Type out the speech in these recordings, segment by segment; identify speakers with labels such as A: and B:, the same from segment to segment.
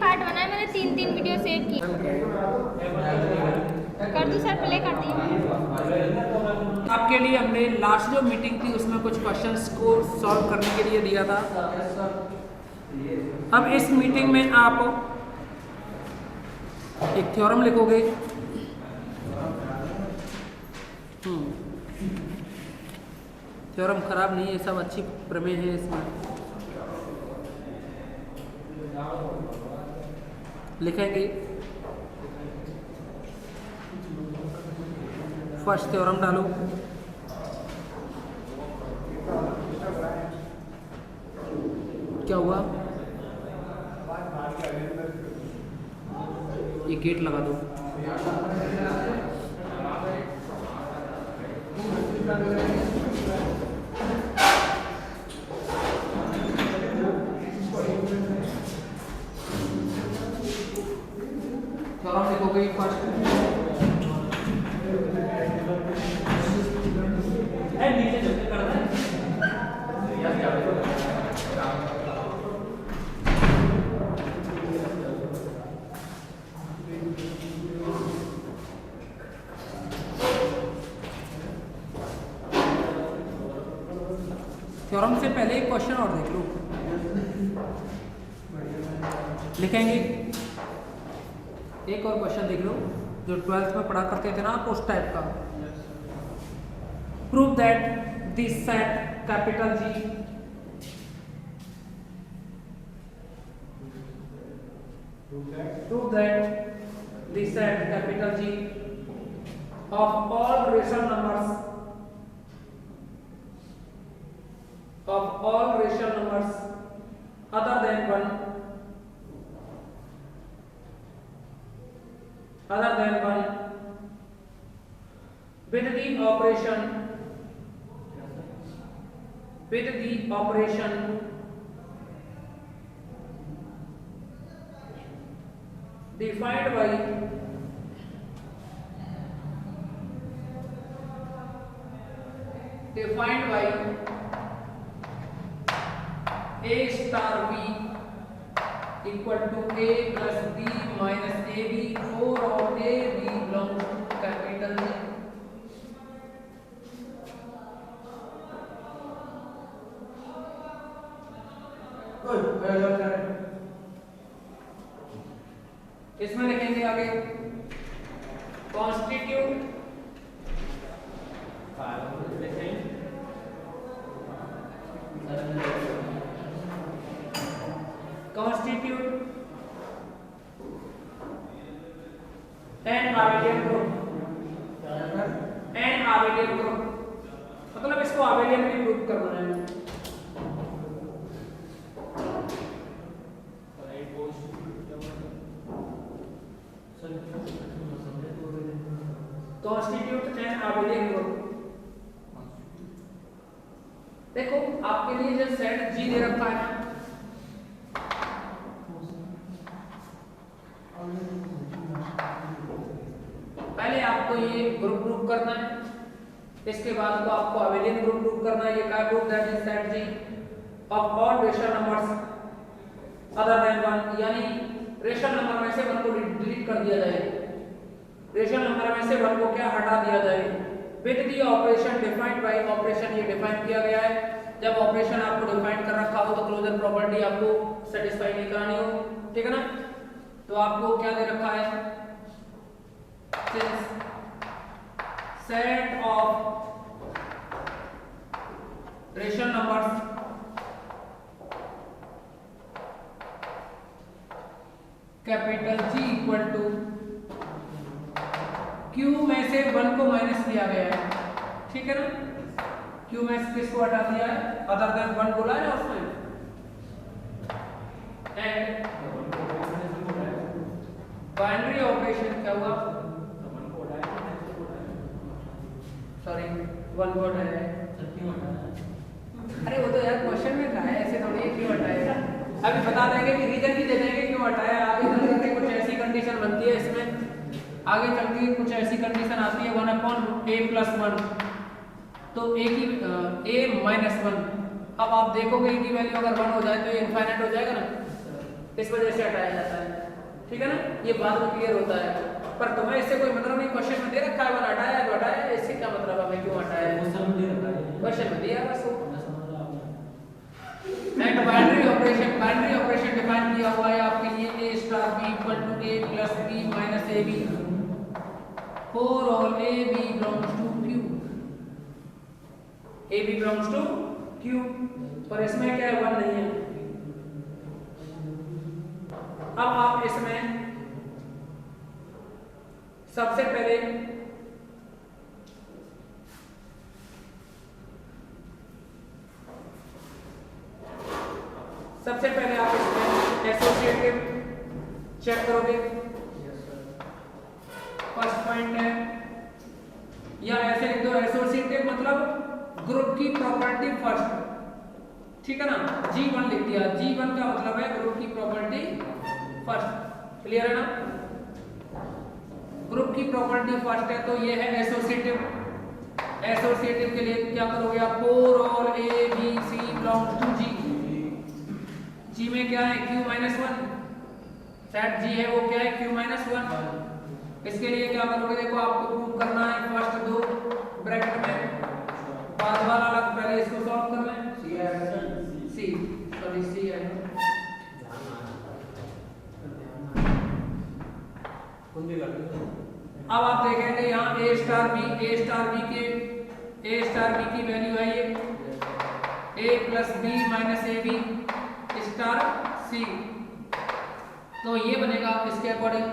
A: Part बनाया, मैंने 3 video save की। कर दूं सर? प्ले कर दी।
B: आपके लिए हमने लास्ट जो मीटिंग थी उसमें कुछ क्वेश्चंस को सॉल्व करने के लिए दिया था। अब इस मीटिंग में आप एक थ्योरम लिखोगे। थ्योरम खराब नहीं है, सब अच्छी प्रमेय है इसमें। लिखेंगे फर्स्ट थ्योरम डालो। क्या हुआ? ये गेट लगा दो। थ्योरम लिखोगे फर्स्ट। नीचे चलते करना है। थ्योरम से पहले एक क्वेश्चन और देख लो। लिखेंगे एक और क्वेश्चन देख लो जो 12th में पढ़ा करते थे ना आप, उस टाइप का। Prove that this set capital G prove that the set capital G of all rational numbers other than 1 with the operation defined by a star b equal to a plus b minus ab for all a b belongs to capital G। इसमें लिखेंगे आगे constitute an abelian group, मतलब इसको आबेलियन भी prove करना है। Constitute an abelian group. देखो आपके लिए जो सेट जी दे रखा है, पहले आपको ये ग्रुप प्रूव करना है, इसके बाद को आपको आबेलियन ग्रुप प्रूव करना है। ये क्या prove that is set G of all rational numbers other than 1, यानी रेशनल नंबर में से 1 को डिलीट कर दिया जाए, रेशनल नंबर में से 1 को क्या हटा दिया जाए। With the operation defined by, operation ये डिफाइन किया गया है। जब ऑपरेशन आपको डिफाइन कर रखा हो तो क्लोजर प्रॉपर्टी आपको सेटिस्फाई नहीं करानी हो, ठीक है ना। तो आपको क्या दे रखा है, set of rational numbers capital G equal to Q में से 1 को माइनस किया गया है, ठीक है ना। Q में से किसको हटा दिया है, अदर देन 1 बोला है ना उसमें। एंड बाइनरी ऑपरेशन क्या हुआ, सॉरी 1 को हटाया है। अरे वो तो यार क्वेश्चन में कहा है, ऐसे थोड़ी है क्यों हटाएगा। अभी बता देंगे कि रीजन भी दे देंगे क्यों हटाया। आगे चल करके कुछ ऐसी कंडीशन बनती है इसमें, आगे चल के कुछ ऐसी कंडीशन आती है 1/a+1, तो a की a-1। अब आप देखोगे कि वैल्यू अगर 1 हो जाए तो ये इनफाइनाइट हो जाएगा ना, इस वजह से हटाया जाता है, ठीक है ना, ये बाद में क्लियर होता है। पर तुम्हें इससे कोई मतलब नहीं, क्वेश्चन में दे रखा है वन हटाया तो हटाया, इससे क्या मतलब हमें क्यों हटाया है, क्वेश्चन में दिया बस। एंड बाइनरी ऑपरेशन डिफाइन किया हुआ है आपके लिए, a star b equal to a plus b minus ab for all a b belongs to q, a b belongs to q, पर इसमें क्या है, 1 नहीं है। अब आप इसमें सबसे पहले आप इसमें एसोसिएटिव चेक करोगे, फर्स्ट पॉइंट है, या ऐसे लिख दो एसोसिएटिव मतलब ग्रुप की प्रॉपर्टी फर्स्ट, ठीक है ना, G1 लिख दिया, G1 का मतलब है ग्रुप की प्रॉपर्टी फर्स्ट, क्लियर है ना, ग्रुप की प्रॉपर्टी फर्स्ट है, तो ये है एसोसिएटिव। एसोसिएटिव के लिए क्या करोगे आप, for all a b c belongs to G, G में क्या है q माइनस 1, सेट G है वो क्या है q माइनस 1, इसके लिए क्या करोगे, देखो आपको प्रूव करना है फर्स्ट दो ब्रैकेट में, बाद वाला अलग, पहले इसको सॉल्व कर लें, C है, अब आप देखेंगे यहाँ a स्टार b की वैल्यू है ये a plus b minus A B star c, तो ये बनेगा इसके अकॉर्डिंग,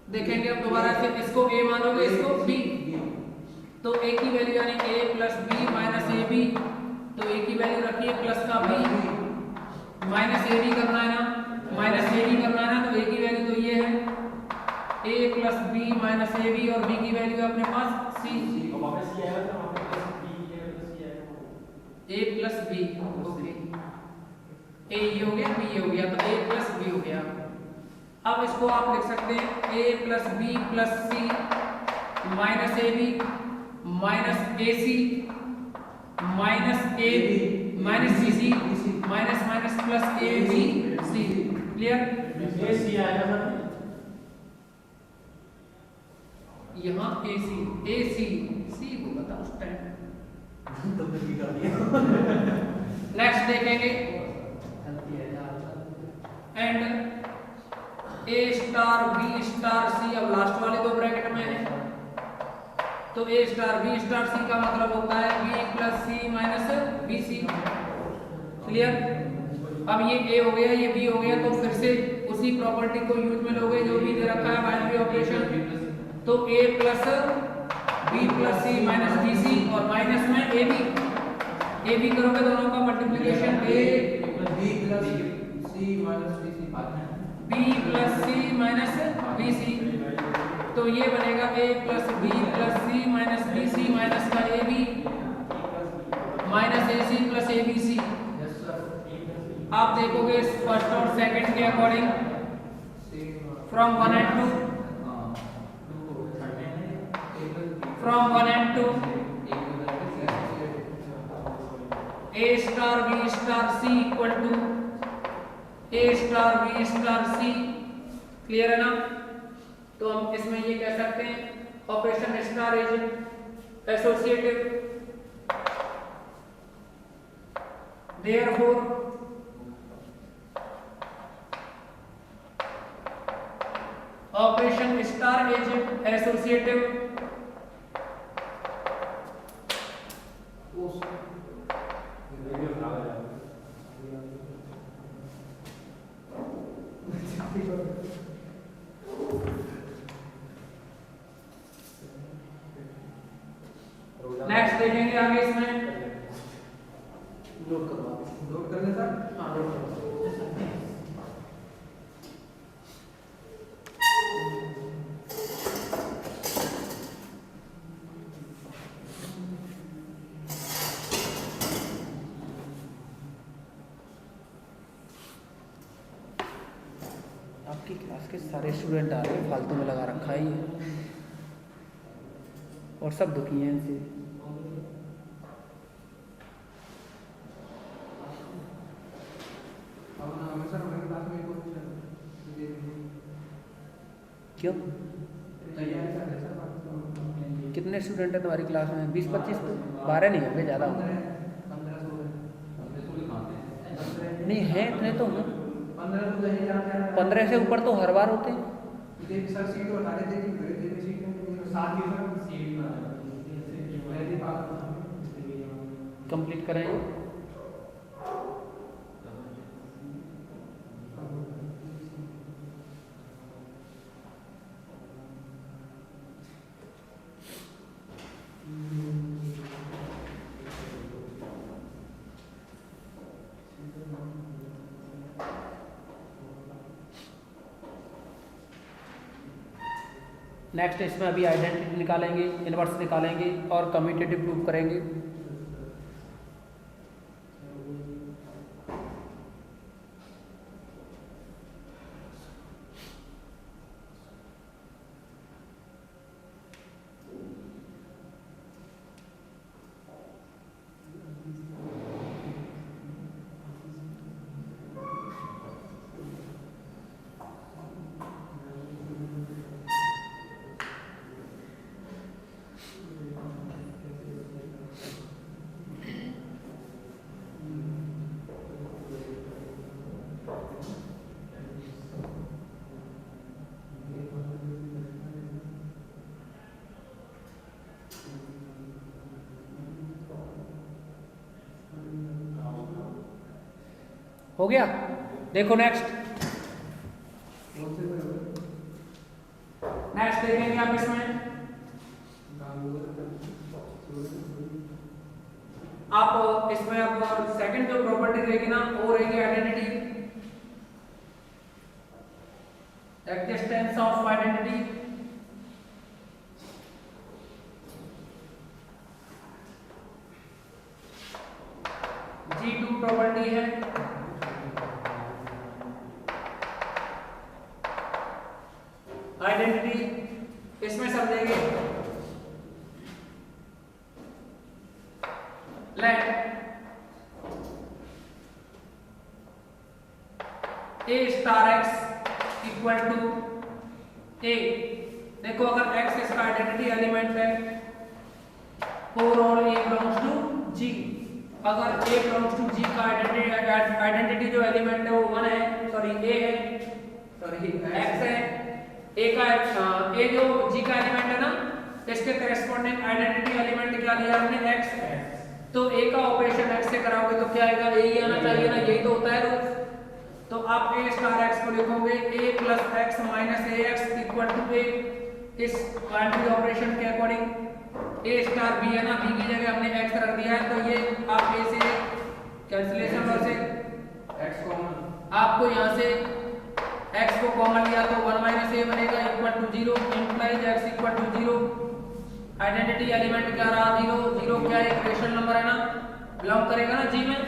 B: देखेंगे अब दोबारा से, इसको a मानोगे इसको b, तो a की वैल्यू यानी a plus b minus A B, तो a की वैल्यू रखिए प्लस का b, माइनस ए बी करना है ना, माइनस ए बी करना है ना, तो a की वैल्यू तो ये है a plus b minus A B, और b की वैल्यू अपने पास c, a plus b, okay, a ये हो गया b ये हो गया, तो a प्लस b हो गया। अब इसको आप लिख सकते हैं a plus b plus c minus A B minus A C minus A B minus C C minus minus plus A B C, clear,
C: A C आएगा ना,
B: यहाँ ए सी सी को बता उस टाइम,
C: तुमने भी कर दिया।
B: नेक्स्ट देखेंगे and a star b star c, अब लास्ट वाले दो ब्रैकेट में है, तो a star b star c का मतलब होता है b plus c minus B C, clear. अब ये a हो गया ये b हो गया, तो फिर से उसी प्रॉपर्टी को यूज में लोगे जो भी दे रखा है बाइनरी ऑपरेशन, तो a plus b plus c minus B C, और माइनस में a b करोगे दोनों का multiplication, a
C: b plus c minus b C,
B: b plus c minus B C, तो ये बनेगा a plus b plus c minus B C minus का A B minus A C plus A B C. आप देखोगे first और second के according from 1 and 2, from 1 and 2 a star b star c equal to a star b star c, clear है ना, तो हम इसमें ये कह सकते हैं operation star is associative, therefore operation star is associative, next देखेंगे आगे इसमें,
C: नोट कर लेता,
B: हाँ नोट करो।
D: आपकी क्लास के सारे स्टूडेंट आ रहे हैं, फालतू में लगा रखा है ये, और सब दुखी हैं इनसे।
C: अब ना हमेशा
D: क्यों?
C: तैयारी कर रहे सर।
D: कितने स्टूडेंट हैं तुम्हारी क्लास में? 20-25? 12 नहीं होंगे, ज़्यादा होंगे।
C: 15
D: नहीं है इतने तो होंगे।
C: 15 तो नहीं जाते
D: 15 से ऊपर तो हर बार होते हैं।
C: एक सर सीट बता रहे थे कि मेरे सीट में साथ ही सर सीट बना
D: कंप्लीट करेंगे। नेक्स्ट इसमें अभी आइडेंटिटी निकालेंगे, इनवर्स निकालेंगे और कम्यूटेटिव प्रूफ करेंगे। हो गया? देखो नेक्स्ट देखेंगे आप इसमें। आप इसमें अब सेकंड जो प्रॉपर्टी रहेगी ना वो रहेगी identity, existence of identity. G2 property है आइडेंटिटी। इसमें समझेंगे let A star X equal to A। देखो अगर X इसका आइडेंटिटी एलिमेंट है for all A belongs to G, अगर A बिलोंग्स टू G का आइडेंटिटी जो एलिमेंट है वो 1 है, सॉरी A है, सॉरी X है। A का A जो G का एलिमेंट है ना, इसके करेस्पॉन्डिंग आइडेंटिटी एलिमेंट क्या लिया हमने X। तो A का ऑपरेशन X से कराओगे तो क्या आएगा? A ही आना चाहिए ना, यही तो होता है रूल। तो आप A स्टार X को लिखोगे A plus X minus AX equal to A। इस बाइनरी ऑपरेशन के अकॉर्डिंग A स्टार B है ना, B की जगह हमने X रख दिया है, तो ये आप A से कैंसिलेशन और से
C: X कॉमन,
B: आपको यहाँ से x को कॉमन लिया तो 1 माइनस a बनेगा equal to 0, implies x equal to 0। Identity element क्या रहा? 0। 0 क्या एक रेशनल नंबर है ना, बिलोंग करेगा ना G में,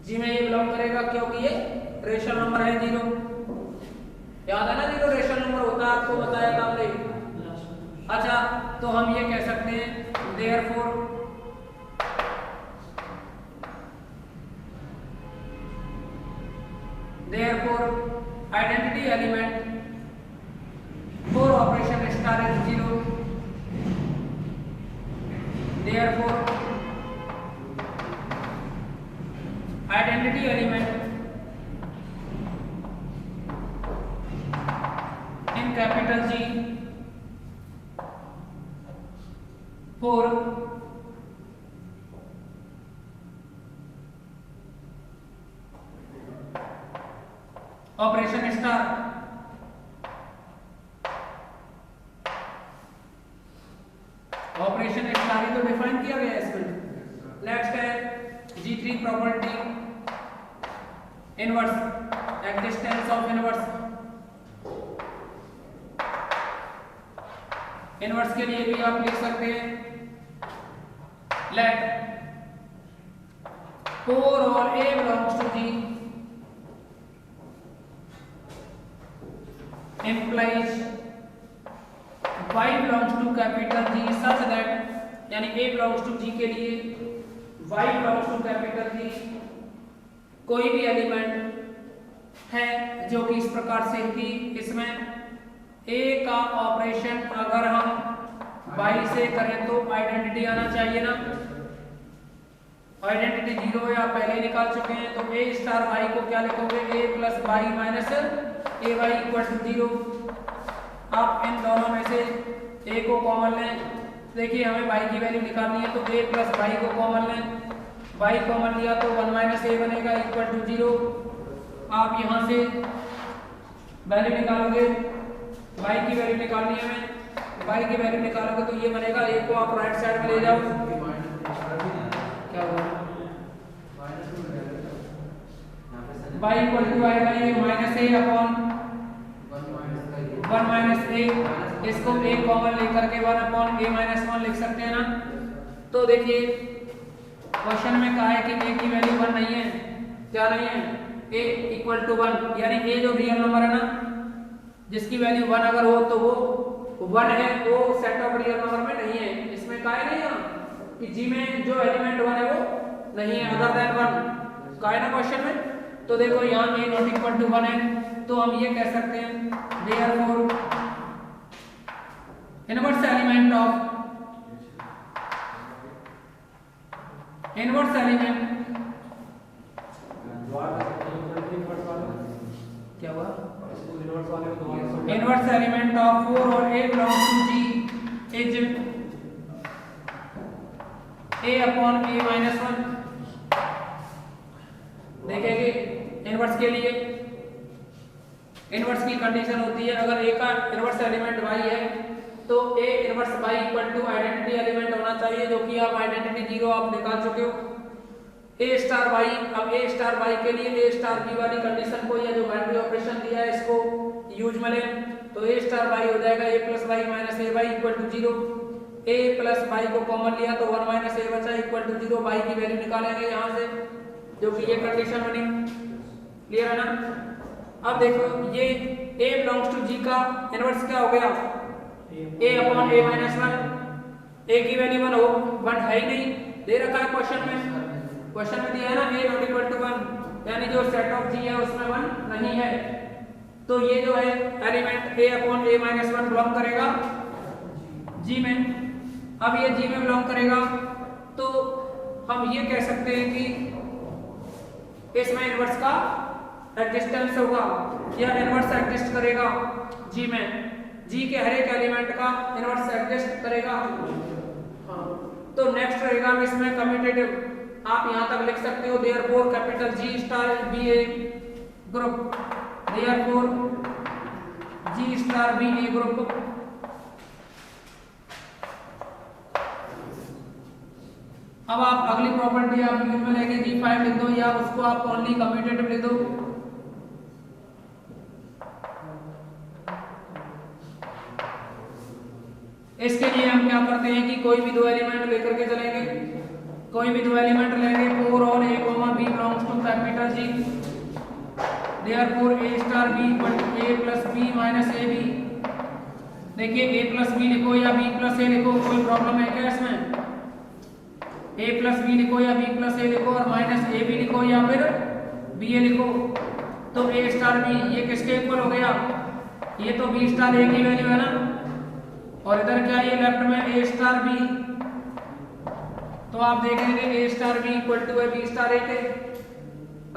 B: G में ये बिलोंग करेगा क्योंकि ये रेशनल नंबर है 0। याद है ना 0 रेशनल नंबर होता है, आपको बताया था हमने। अच्छा तो हम ये कह सकते हैं therefore identity element for operation star is 0, therefore identity element in capital G for operation star operation star ही तो डिफाइन किया गया है इसमें। नेक्स्ट है G3 property inverse, existence of inverse. Inverse के लिए भी आप लिख सकते हैं let for all A belongs to G implies y belongs to capital G such that, यानी A belongs to G के लिए y belongs to capital G कोई भी एलिमेंट है जो कि इस प्रकार से कि इसमें
D: ए का ऑपरेशन अगर हम बाई से करें तो आइडेंटिटी आना चाहिए ना, आइडेंटिटी 0 है, आप पहले निकाल चुके हैं। तो ए स्टार वाई को क्या लिखोगे, A plus Y minus A Y equal to 0। आप इन दोनों में से ए को कॉमन लें। देखिए हमें वाई की वैल्यू निकालनी है, तो ए प्लस वाई को कॉमन लें, वाई कॉमन लिया तो 1 माइनस ए बनेगा इक्वल टू 0। आप यहाँ से वैल्यू निकालोगे, वाई की वैल्यू निकालनी है हमें, वाई की वैल्यू निकालोगे तो ये बनेगा, ए को आप राइट साइड में ले जाओ, क्या हुआ y इक्वल टू आएगा ये माइनस ए अपॉन 1 माइनस ए, इसको a कॉमन लेकर के 1 अपॉन a माइनस 1 लिख सकते हैं ना। तो देखिए क्वेश्चन में कहा है कि a की वैल्यू 1 नहीं है, क्या नहीं है, a इक्वल टू 1, यानी a जो रियल नंबर है ना जिसकी वैल्यू 1 अगर हो तो वो 1 है, वो सेट ऑफ रियल नंबर में नहीं है। इसमें कहा है नहीं यहाँ कि जी में जो एलिमेंट 1 है वो नहीं है अदर देन 1, कहा है ना क्वेश्चन में। तो देखो यहाँ a नॉट इक्वल टू 1 है, तो हम ये कह सकते हैं देयरफॉर इनवर्स एलिमेंट क्या हुआ, इनवर्स एलिमेंट ऑफ 4 और a belongs to G is a upon a minus 1। देखेंगे इनवर्स के लिए इनवर्स की कंडीशन होती है, अगर a का इनवर्स एलिमेंट y है तो a inverse y equal to identity element होना चाहिए, जो कि आप आइडेंटिटी 0 आप निकाल चुके हो। a स्टार y, अब a स्टार y के लिए a स्टार b वाली कंडीशन को या जो बाइनरी ऑपरेशन दिया है इसको यूज में लें, तो a स्टार y हो जाएगा a plus y minus a y equal to 0। a plus y को कॉमन लिया तो 1 माइनस a बचा इक्वल टू 0। y की वैल्यू निकालेंगे यहाँ से, जो कि ये कंडीशन बनी, क्लियर है ना। अब देखो ये a बिलोंग्स टू g का इनवर्स क्या हो गया, a upon a minus 1। a की वैल्यू 1 हो, 1 है ही नहीं, दे रखा है क्वेश्चन में, क्वेश्चन में दिया है ना a नॉट इक्वल टू 1, यानी जो सेट ऑफ g है उसमें 1 नहीं है। तो ये जो है element a upon a minus 1 belong करेगा g में। अब ये g में बिलोंग करेगा तो हम ये कह सकते हैं कि इसमें इनवर्स का एग्जिस्टेंस होगा या इनवर्स एग्जिस्ट करेगा g में, g के हर एक एलिमेंट का इनवर्स एग्जिस्ट करेगा। तो नेक्स्ट रहेगा इसमें कम्यूटेटिव, आप यहां तक लिख सकते हो therefore capital G star be a group, therefore G star be a group. अब आप अगली प्रॉपर्टी आप यूज में लेके G5 लिख दो या उसको आप ओनली कम्यूटेटिव लिख दो। इसके लिए हम क्या करते हैं कि कोई भी दो एलिमेंट लेकर के चलेंगे, कोई भी दो एलिमेंट लेंगे, 4 और a, b belongs to capital G, therefore a star b equal to a plus b minus ab। देखिए a प्लस b लिखो या b प्लस a लिखो, कोई प्रॉब्लम है क्या इसमें, a प्लस b लिखो या b प्लस a लिखो और माइनस a b लिखो या फिर b a लिखो। तो a स्टार b ये किसके इक्वल हो गया, ये तो b स्टार a की वैल्यू है ना, और इधर क्या ये लेफ्ट में a स्टार b, तो आप देखेंगे a star b equal to है b स्टार a के।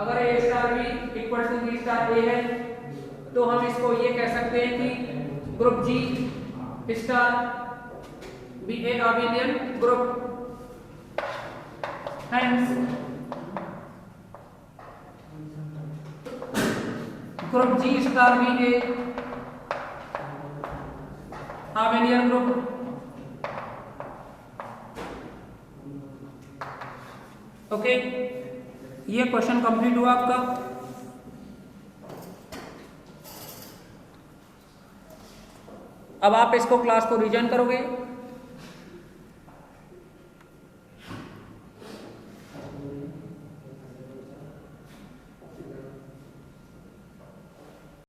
D: अगर a star b equal to b star a है तो हम इसको ये कह सकते हैं कि group G star be a abelian group. Hence group G star be a abelian group. Okay, ये क्वेश्चन कंप्लीट हुआ आपका। अब आप इसको क्लास को रिवीजन करोगे।